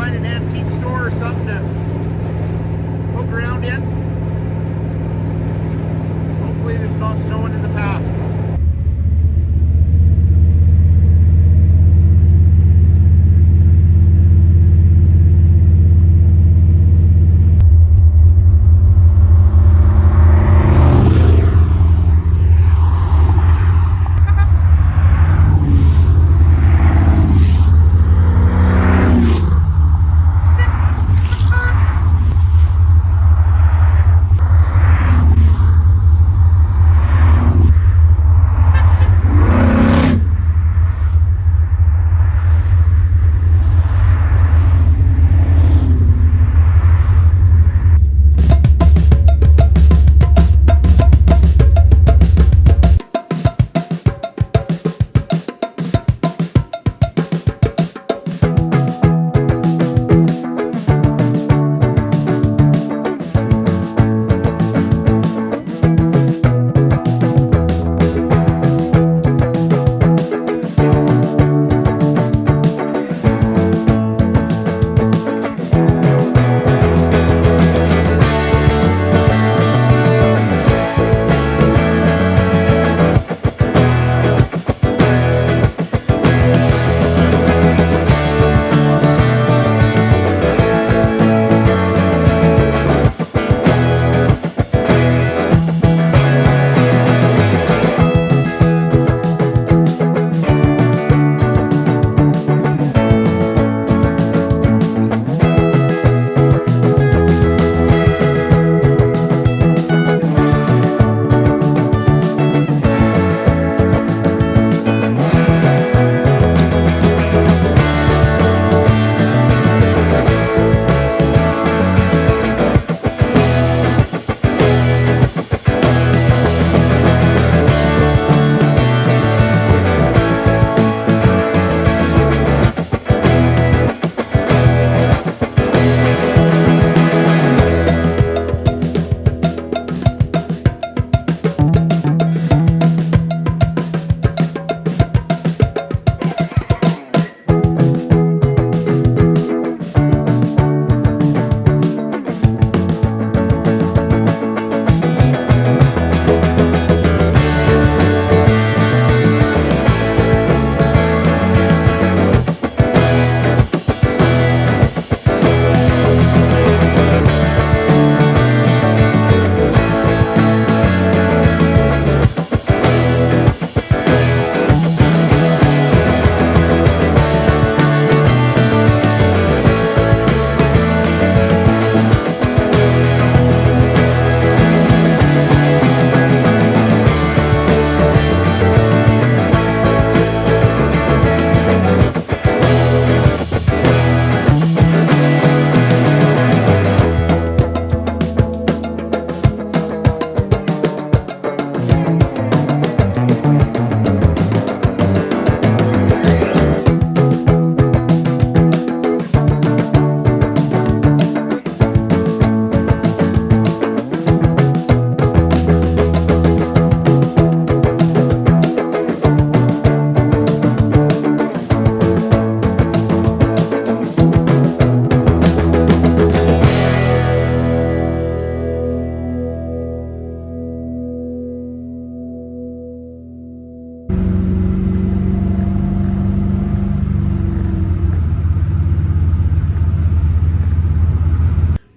find an antique store or something to poke around in. Hopefully there's not snowing in the pass.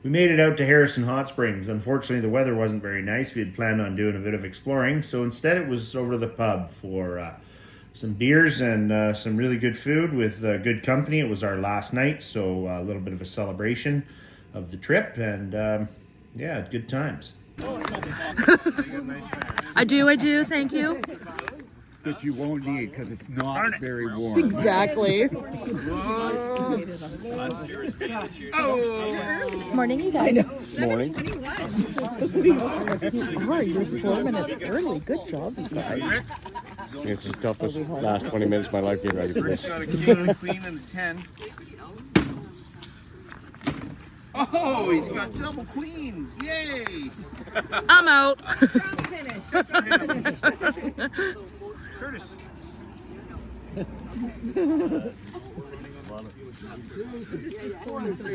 We made it out to Harrison Hot Springs. Unfortunately, the weather wasn't very nice. We had planned on doing a bit of exploring, so instead it was over to the pub for some beers and some really good food with good company. It was our last night, so a little bit of a celebration of the trip, and yeah, good times. I do, thank you. That you won't need because it's not very warm. Exactly. Morning, you guys. Morning. You're 4 minutes early. Good job, you guys. It's the toughest last 20 minutes of my life getting ready for this. Got a king, a queen, and a 10. Oh, he's got double queens! Yay! I'm out. Curtis.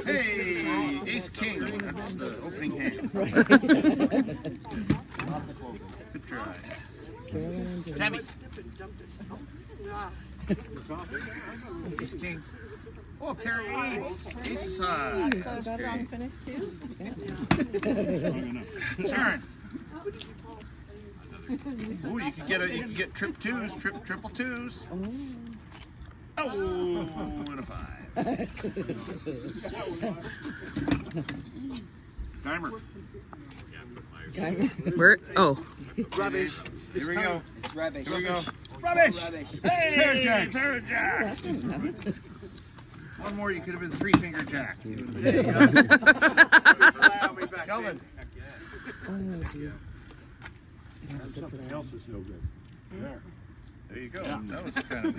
Hey, Ace King. That's the opening hand. Good try. Tabi. Ace King. Oh, a pair of eights. Ace high. So got it on finish too? Sharon. Oh, you can get trip twos, triple twos. Oh, and a 5. Timer. Where? Oh. Rubbish. Here we go. It's rubbish. Here we go. Rubbish. Hey, Pair of jacks. Pair of jacks. One more, you could have been 3-finger jack. Kelvin. Something else is no good. There you go. That was kind of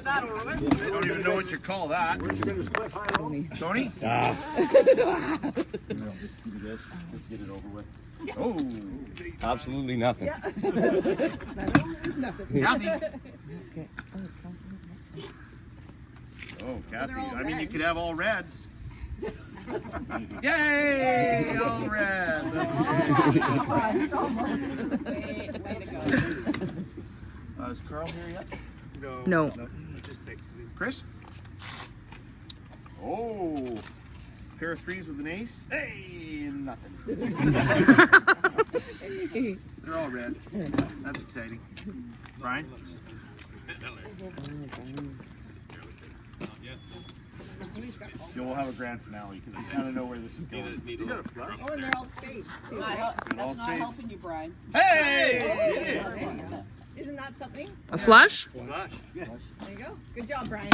I don't even know what you call that. Tony? Ah. Let's get it over with. Oh. Absolutely nothing. Kathy. Oh, Kathy. I mean, you could have all reds. Yay! All red. Is Carl here yet? No. Chris? Oh. Pair of 3s with an ace. Hey, nothing. They're all red. That's exciting. Brian? You'll have a grand finale because you kind of know where this is going. Oh, and they're all spades. That's not helping you, Brian. Hey! Isn't that something? A flush? There you go. Good job, Brian.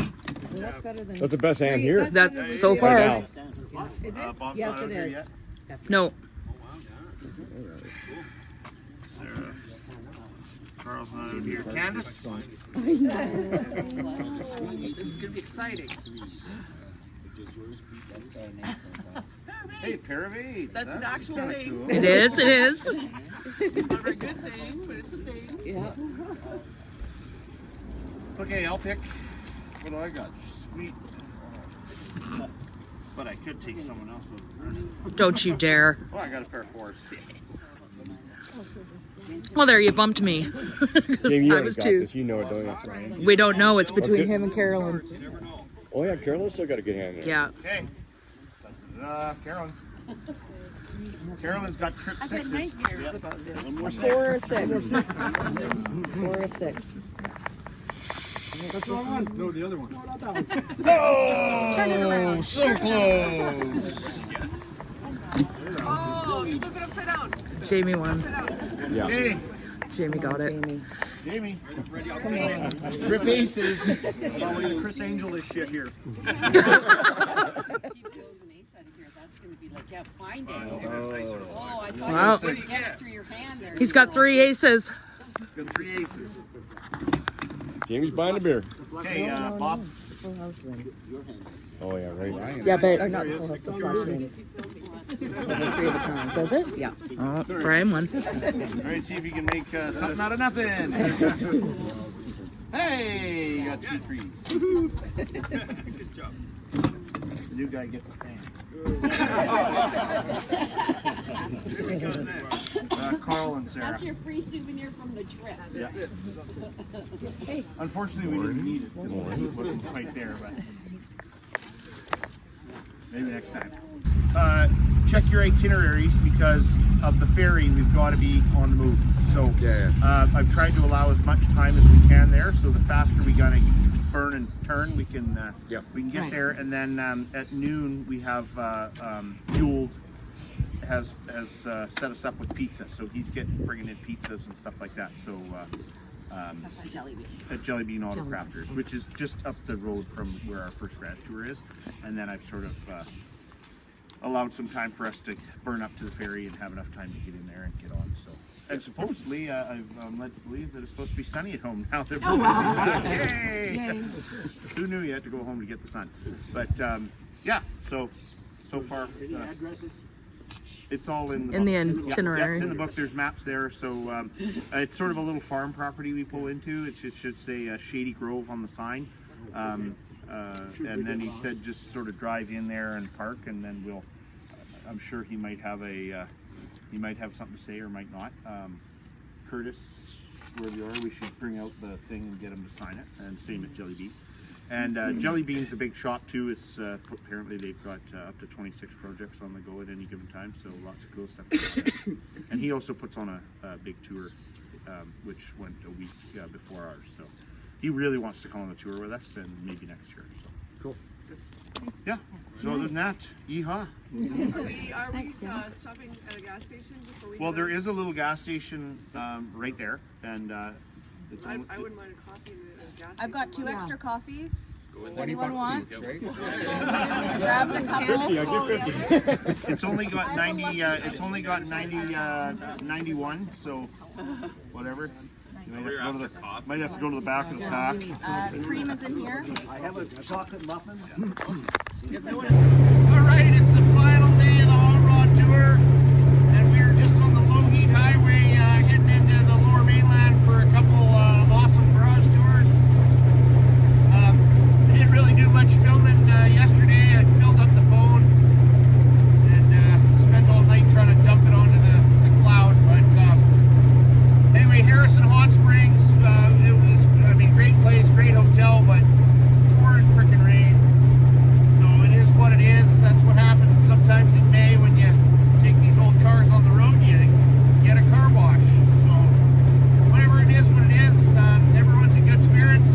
Well, that's better than. That's the best hand here. That so Right far. now. Is it? Bob's Yes, not out it here is. yet? No. Carl's not out here. Candace? This is gonna be exciting. Hey, pair of 8s. That's an actual kinda thing. cool. It is. It is. Not a very good thing, but it's a thing. Yeah. Okay, I'll pick. What do I got? Sweet. But I could take someone else. Don't you dare. Oh, I got a pair of 4s. Well, there you bumped me. 'Cause Jamie, you I already was got twos. this. You know it, don't you? We don't know. It's between him and Carolyn. Oh yeah, Carolyn's still got a good hand there. Yeah. Okay. Carolyn. Carolyn's got trip 6s. 4 or 6? 4 or 6. That's wrong one. No, the other one. Oh, so close. Oh, you flip it upside down. Jamie won. Yeah. Hey, Jamie got it. Jamie. Come on. Trip aces. Chris Angel is shit here. Keep those an ace out of here. That's gonna be like, yeah, find it. Oh, I thought Wow. you were gonna get it through your hand there. He's got 3 aces. Got 3 aces. Jamie's buying the beer. Okay, Bob. Full house wins. Oh yeah, right. Yeah, but or not the full house, the flush wins. 3 at a time. Does it? Yeah. Oh, Brian won. All right, see if you can make something out of nothing. Hey, you got 2 3s. Good job. The new guy gets a fan. Carl and Sarah. That's your free souvenir from the trip. Yeah. Unfortunately, we didn't need it. It wasn't quite there, but maybe next time. Check your itineraries because of the ferry. We've got to be on the move. So I've tried to allow as much time as we can there. So the faster we gotta burn and turn, we can get there. And then at noon we have Fueled has set us up with pizza. So he's bringing in pizzas and stuff like that. So That's a Jellybean. at Jellybean Auto Crafters, which is just up the road from where our first grad tour is. And then I've sort of allowed some time for us to burn up to the ferry and have enough time to get in there and get on. So, and supposedly I'm led to believe that it's supposed to be sunny at home now. That Yay! Who knew you had to go home to get the sun? But yeah, so far. Any addresses? It's all in the In book. the Yeah, itinerary. it's in the book. There's maps there. So it's sort of a little farm property we pull into. It should say Shady Grove on the sign. And then he said just sort of drive in there and park, and then we'll. I'm sure he might have he might have something to say or might not. Curtis, where you are, we should bring out the thing and get him to sign it, and same at Jellybean. And Jellybean's a big shop too. It's apparently they've got up to 26 projects on the go at any given time, so lots of cool stuff going on. And he also puts on a big tour, which went a week before ours. So he really wants to come on the tour with us, and maybe next year. So cool. Yeah. So other than that, yeehaw. Are we stopping at a gas station before we? Well, there is a little gas station right there, and it's I wouldn't mind a coffee in the gas station. I've got 2 extra coffees. If 20 anyone bucks wants. each, right? Grabbed a couple. It's only got 90. It's only got 91. So whatever. You might have to go to the back of the pack. Cream is in here. I have a chocolate muffin. All right, it's the final day of the Hot Rod Tour, and we're just on the low heat highway heading into the Lower Mainland for a couple awesome garage tours. I didn't really do much filming yesterday. I filled up the phone and spent all night trying to dump it onto the cloud. But anyway, Harrison Hot Springs, it was, I mean, great place, great hotel, but pouring freaking rain. So it is what it is. That's what happens sometimes in May when you take these old cars on the road. You get a car wash. So whatever it is, what it is. Everyone's in good spirits.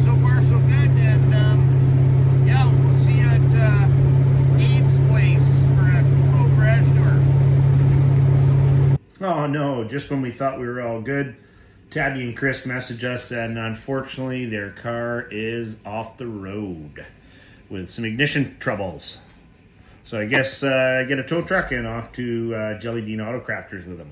So far, so good. And yeah, we'll see you at Abe's place for a cool garage tour. Oh no! Just when we thought we were all good, Tabi and Chris messaged us, and unfortunately, their car is off the road with some ignition troubles. So I guess get a tow truck and off to Jellybean Auto Crafters with them.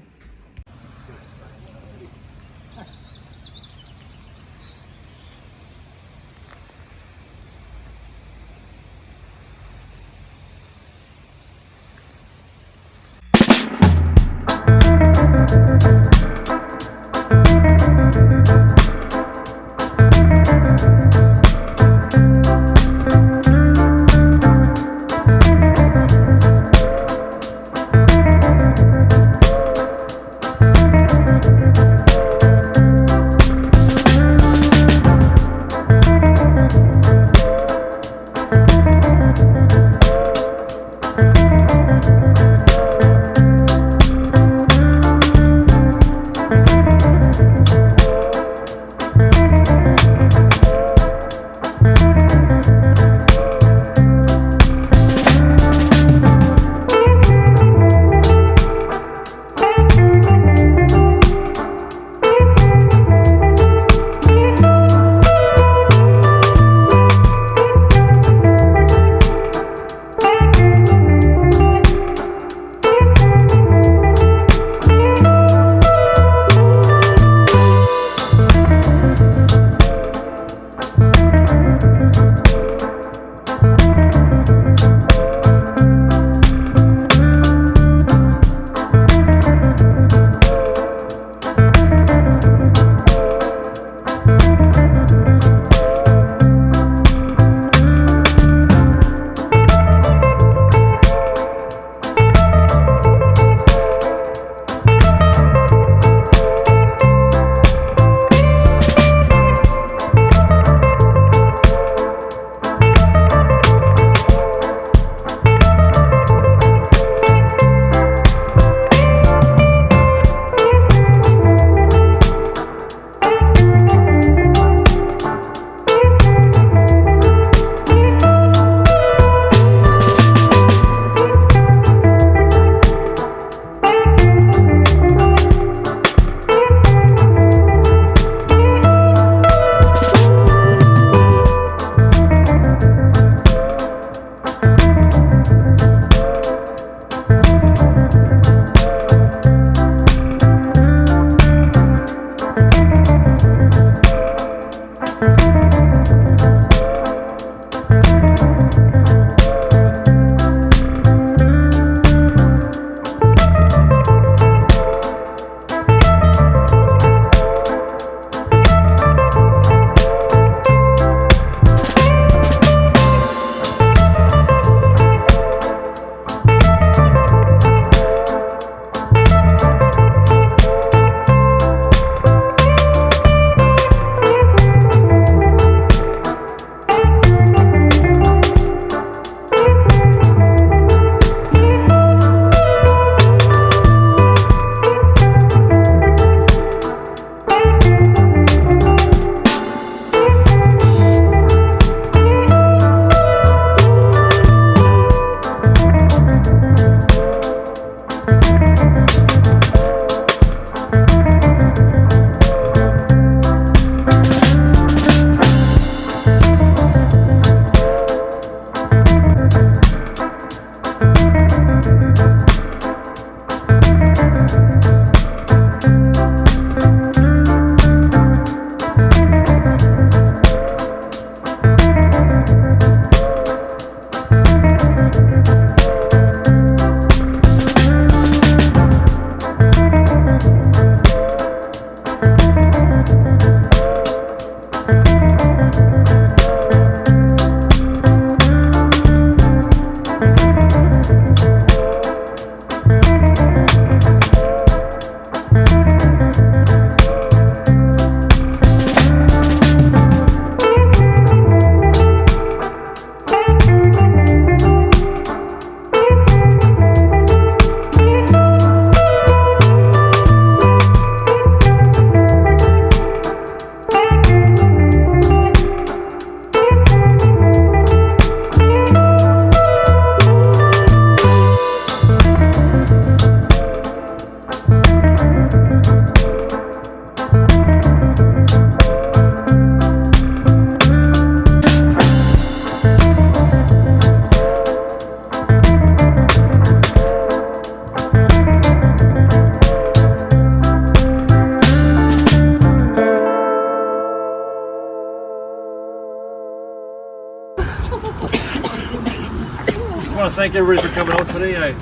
want to thank everybody for coming out today.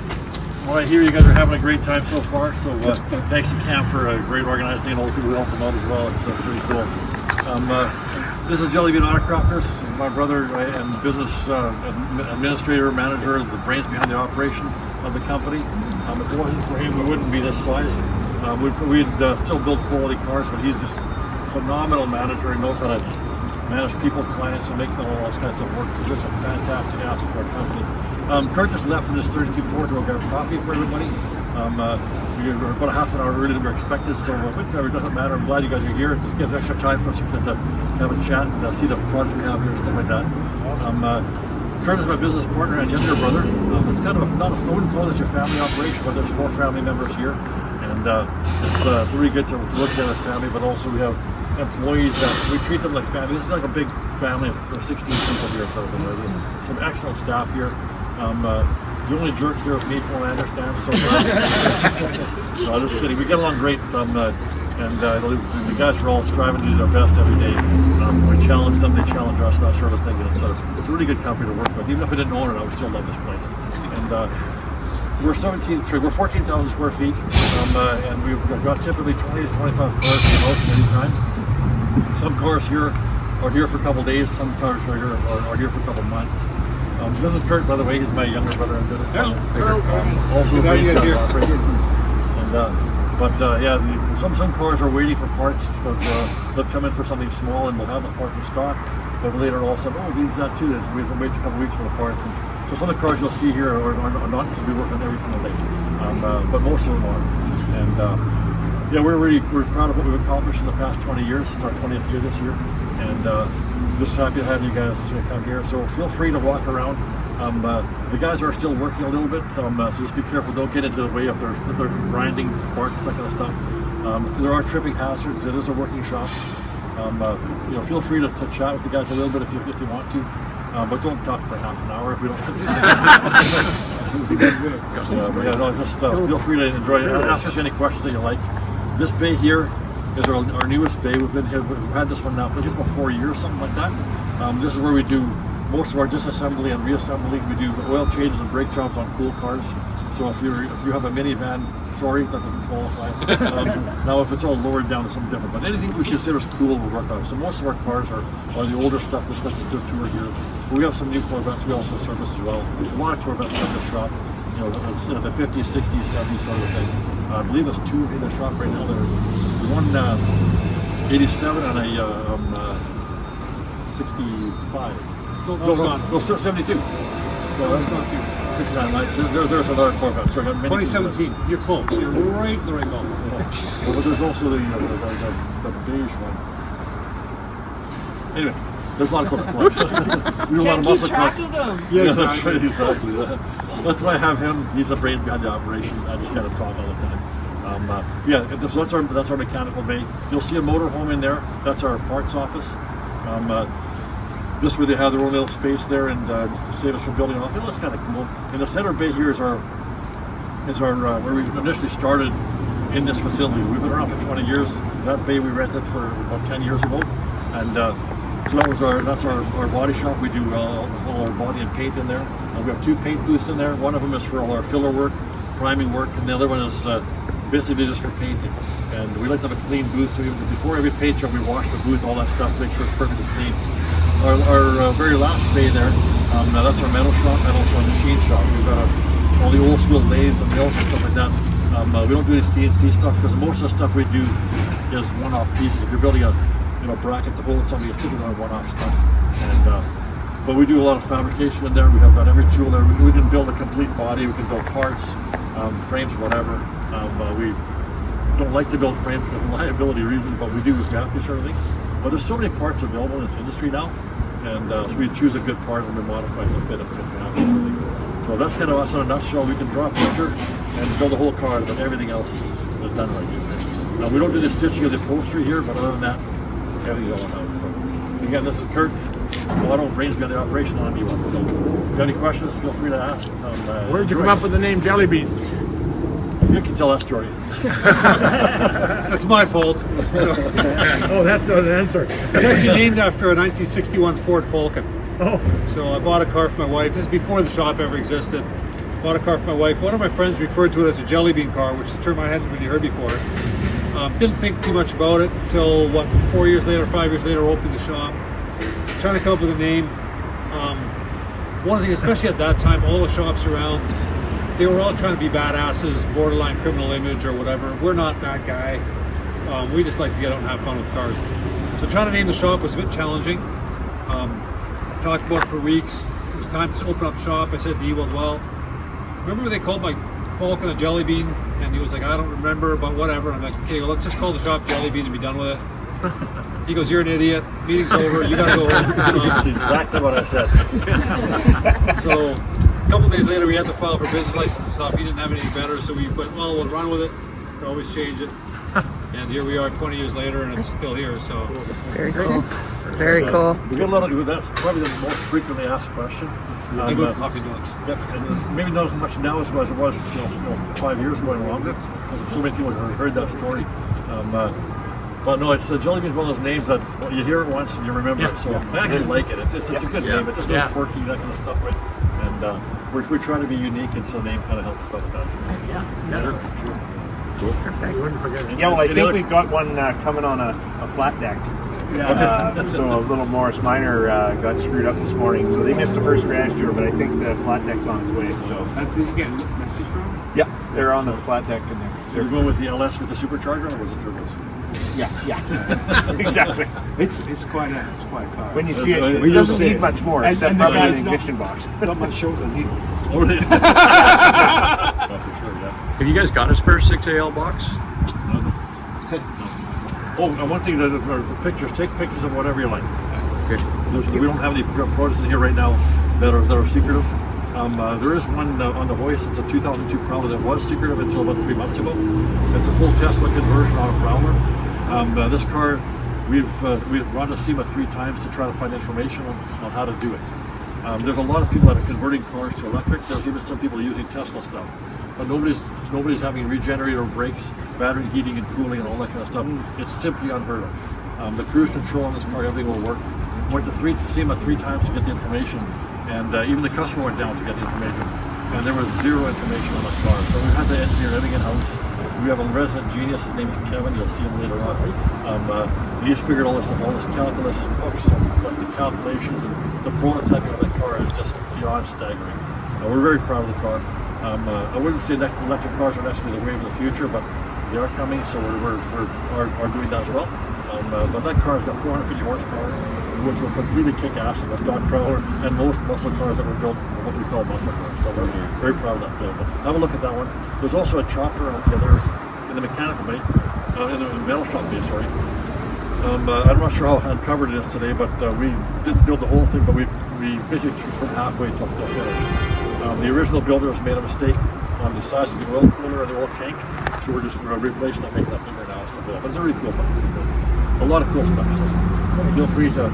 I hear you guys are having a great time so far, so thanks to Cam for great organizing and all the people who helped them out as well. It's pretty cool. This is Jellybean Auto Crafters. My brother and business administrator, manager, the brains behind the operation of the company. If it wasn't for him, we wouldn't be this size. We'd still build quality cars, but he's just a phenomenal manager. He knows how to manage people, clients, and make all those kinds of work. He's just a fantastic asset to our company. Kurt just left in his 32 Ford to go get coffee for everybody. We were about a half an hour earlier than we were expected, so it doesn't matter. I'm glad you guys are here. It just gives extra time for us to have a chat and see the projects we have here and stuff like that. Kurt is my business partner and younger brother. It's kind of I wouldn't call this your family operation, but there's 4 family members here, and it's really good to work together as family. But also we have employees that we treat them like family. This is like a big family of 16 people here. So some excellent staff here. The only jerk here is me, from what I understand. So no, just kidding. We get along great, and the guys are all striving to do their best every day. We challenge them, they challenge us, that sort of thing. And it's a really good company to work with. Even if I didn't own it, I would still love this place. And we're 14,000 square feet, and we've got typically 20 to 25 cars in the house at any time. Some cars here are here for a couple of days. Some cars are here for a couple of months. This is Kurt, by the way. He's my younger brother and business partner. Also a great operator. And some cars are waiting for parts because they'll come in for something small and we'll have the parts in stock. But later all of a sudden, it needs that too. It waits a couple of weeks for the parts. And so some of the cars you'll see here are not because we work on every single day, but most of them are. And we're proud of what we've accomplished in the past 20 years. It's our 20th year this year, and just happy to have you guys come here. So feel free to walk around. The guys are still working a little bit, so just be careful. Don't get into the way if they're grinding sparks, that kind of stuff. There are tripping hazards. It is a working shop. Feel free to chat with the guys a little bit if you want to, but don't talk for half an hour if we don't. Feel free to enjoy it. Ask us any questions that you like. This bay here is our newest bay. We've had this one now for just about 4 years, something like that. This is where we do most of our disassembly and reassembly. We do oil changes and brake jobs on cool cars. So if you have a minivan, sorry, that doesn't qualify. Now if it's all lowered down to something different, but anything we consider is cool will work on. So most of our cars are the older stuff that's like the tour here. But we have some new Corvettes we also service as well. A lot of Corvettes in the shop. The 50s, 60s, 70s sort of thing. I believe there's 2 in the shop right now. There's one 87 and a 65. No, 72. No, that's not you. 69. There's another Corvette. So 2017. You're close. You're right in the right moment. Well, but there's also the beige one. Anyway, there's a lot of Corvettes. We do a lot of muscle cars. Yeah, that's right. Exactly. That's why I have him. He's the brain behind the operation. I just kind of talk all the time. So that's our mechanical bay. You'll see a motorhome in there. That's our parts office. This way they have their own little space there, and just to save us from building off. That's kind of cool. In the center bay here is our where we initially started in this facility. We've been around for 20 years. That bay we rented for about 10 years ago, and so that's our body shop. We do all our body and paint in there. We have 2 paint booths in there. One of them is for all our filler work, priming work, and the other one is basically just for painting. And we like to have a clean booth, so before every paint job we wash the booth, all that stuff, make sure it's perfectly clean. Our very last bay there, that's our metal shop and also our machine shop. We've got all the old school lathes and mills and stuff like that. We don't do any CNC stuff because most of the stuff we do is one-off pieces. If you're building a bracket to hold something, it's typically one-off stuff. But we do a lot of fabrication in there. We have got every tool there. We can build a complete body. We can build parts, frames, whatever. We don't like to build frames because of liability reasons, but we do if we have to, sort of thing. But there's so many parts available in this industry now, and so we choose a good part and we modify it to fit if we have to. So that's kind of us in a nutshell. We can draw a picture and build a whole car, but everything else is done right. Now we don't do the stitching of the upholstery here, but other than that, everything's all in-house. So again, this is Kurt. Well, I don't brains behind the operation on me one. So if you have any questions, feel free to ask. Where'd you come up with the name Jellybean? You can tell that story. That's my fault. Oh, that's not an answer. It's actually named after a 1961 Ford Falcon. Oh. So I bought a car for my wife. This is before the shop ever existed. Bought a car for my wife. One of my friends referred to it as a Jellybean car, which is a term I hadn't really heard before. Didn't think too much about it until, 4 years later, 5 years later, opening the shop. Trying to come up with a name. One of the things, especially at that time, all the shops around, they were all trying to be badasses, borderline criminal image or whatever. We're not that guy. We just like to get out and have fun with cars. So trying to name the shop was a bit challenging. Talked about it for weeks. It was time to open up shop. I said to Ewald, well, remember when they called my Falcon a Jellybean? And he was like, I don't remember, but whatever. And I'm like, okay, well, let's just call the shop Jellybean and be done with it. He goes, you're an idiot. Meeting's over. You gotta go home. That's exactly what I said. So a couple days later, we had to file for business license and stuff. He didn't have anything better, so we went, well, we'll run with it. We always change it. And here we are 20 years later, and it's still here. So Very cool. Very cool. We get a lot of, that's probably the most frequently asked question. I go to coffee donuts. Yep, and maybe not as much now as it was 5 years ago and longer, because so many people have heard that story. But no, it's Jellybean's one of those names that you hear it once and you remember it. So I actually like it. It's a good name. It's just no quirky, that kind of stuff, right? And we're trying to be unique, and so the name kind of helps us out with that. Cool. Yeah, well, I think we've got one coming on a flat deck. So a little Morris Minor got screwed up this morning, so they missed the first garage tour, but I think the flat deck's on its way. So Did you get a message from? yeah, they're on the flat deck in there. So you're going with the LS with the supercharger, or was it turbos? Yeah, exactly. It's quite a car. When you see it, it doesn't need much more, except probably an ignition box. Not much shorter than you. Oh, really? For sure, yeah. Have you guys got a spare 6AL box? Oh, and one thing that pictures, take pictures of whatever you like. Okay. We don't have any products in here right now that are secretive. There is one on the Hoist. It's a 2002 Prowler that was secretive until about 3 months ago. It's a full Tesla conversion on a Prowler. This car, we've run to SEMA 3 times to try to find information on how to do it. There's a lot of people that are converting cars to electric. There's even some people using Tesla stuff. But nobody's having regenerator brakes, battery heating and cooling and all that kind of stuff. It's simply unheard of. The cruise control on this car, everything will work. Went to SEMA 3 times to get the information, and even the customer went down to get the information, and there was zero information on the car. So we had to engineer everything in-house. We have a resident genius, his name is Kevin, you'll see him later on. He's figured all this calculus, his books, like the calculations, and the prototyping of the car is just beyond staggering. We're very proud of the car. I wouldn't say electric cars are necessarily the wave of the future, but they are coming, so we're doing that as well. But that car has got 450 horsepower, which will completely kick ass in the stock Prowler, and most muscle cars that were built are what we call muscle cars. So we're very proud of that build. But have a look at that one. There's also a chopper on the other, in the mechanical bay, in the metal shop bay, sorry. I'm not sure how uncovered it is today, but we didn't build the whole thing, but we basically took from halfway to finish. The original builders made a mistake on the size of the oil cooler and the oil tank, so we're just replacing that, making that bigger now. But it's a really cool one. A lot of cool stuff. So feel free to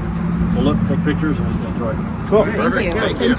look, take pictures, and enjoy. Cool. Thank you.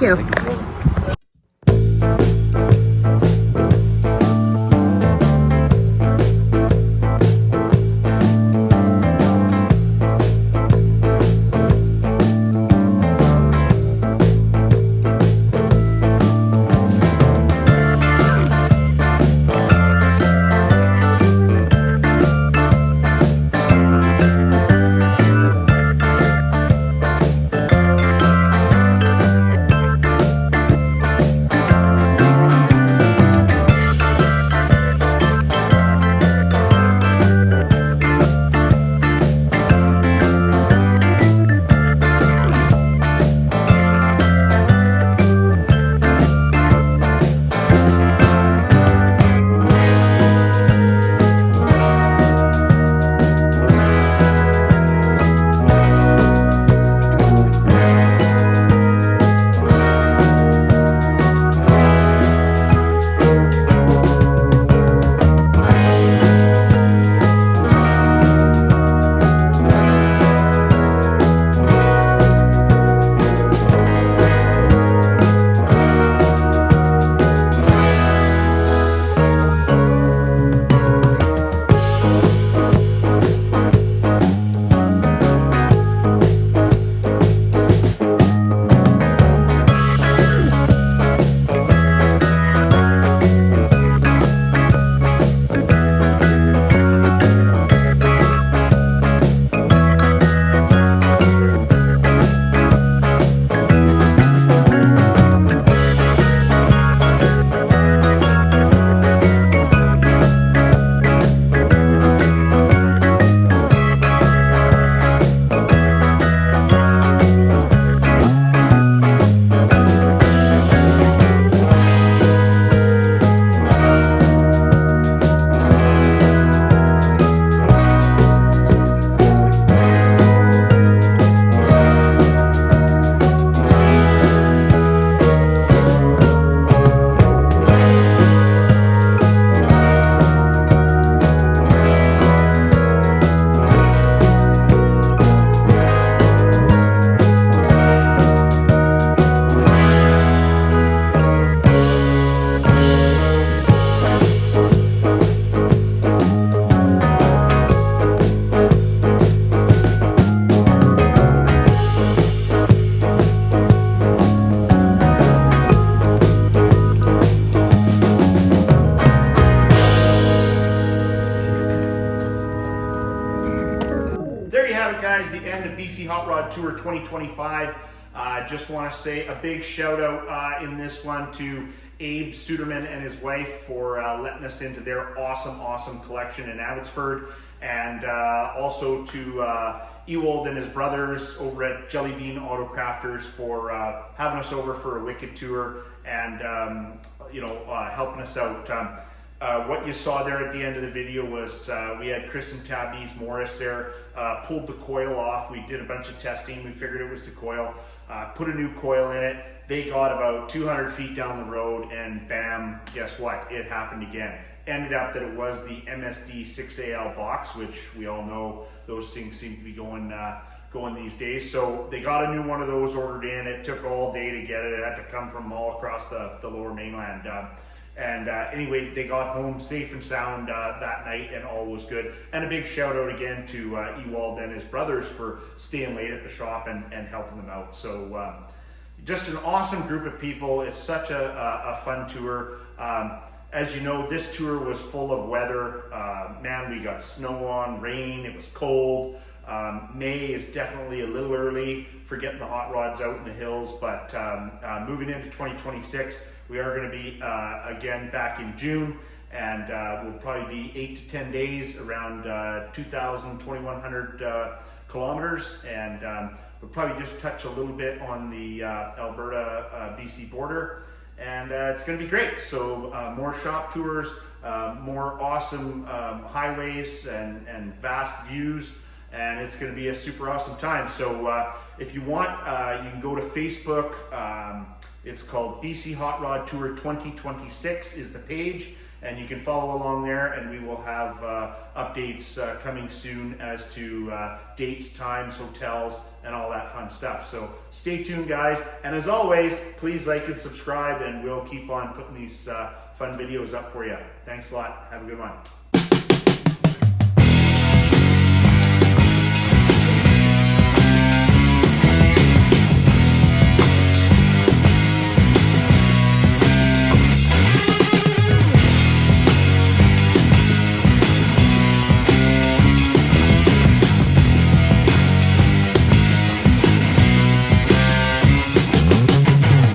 Hot Rod Tour 2025. Just want to say a big shout out in this one to Abe Suderman and his wife for letting us into their awesome collection in Abbotsford, and also to Ewald and his brothers over at Jellybean Auto Crafters for having us over for a wicked tour and helping us out. What you saw there at the end of the video was we had Chris and Tabi's Morris there, pulled the coil off. We did a bunch of testing. We figured it was the coil, put a new coil in it. They got about 200 feet down the road and bam, guess what? It happened again. Ended up that it was the MSD 6AL box, which we all know those things seem to be going these days. So they got a new one of those ordered in. It took all day to get it. It had to come from all across the Lower Mainland. Anyway, they got home safe and sound that night, and all was good. And a big shout out again to Ewald and his brothers for staying late at the shop and helping them out. So just an awesome group of people. It's such a fun tour. As you know, this tour was full of weather. Man, we got snow on, rain, it was cold. May is definitely a little early for getting the hot rods out in the hills, but moving into 2026, we are going to be again back in June, and we'll probably be 8 to 10 days, around 2,100 kilometers, and we'll probably just touch a little bit on the Alberta BC border, and it's going to be great. So more shop tours, more awesome highways and vast views, and it's going to be a super awesome time. So if you want, you can go to Facebook. It's called BC Hot Rod Tour 2026 is the page, and you can follow along there, and we will have updates coming soon as to dates, times, hotels, and all that fun stuff. So stay tuned, guys, and as always, please like and subscribe, and we'll keep on putting these fun videos up for you. Thanks a lot. Have a good one.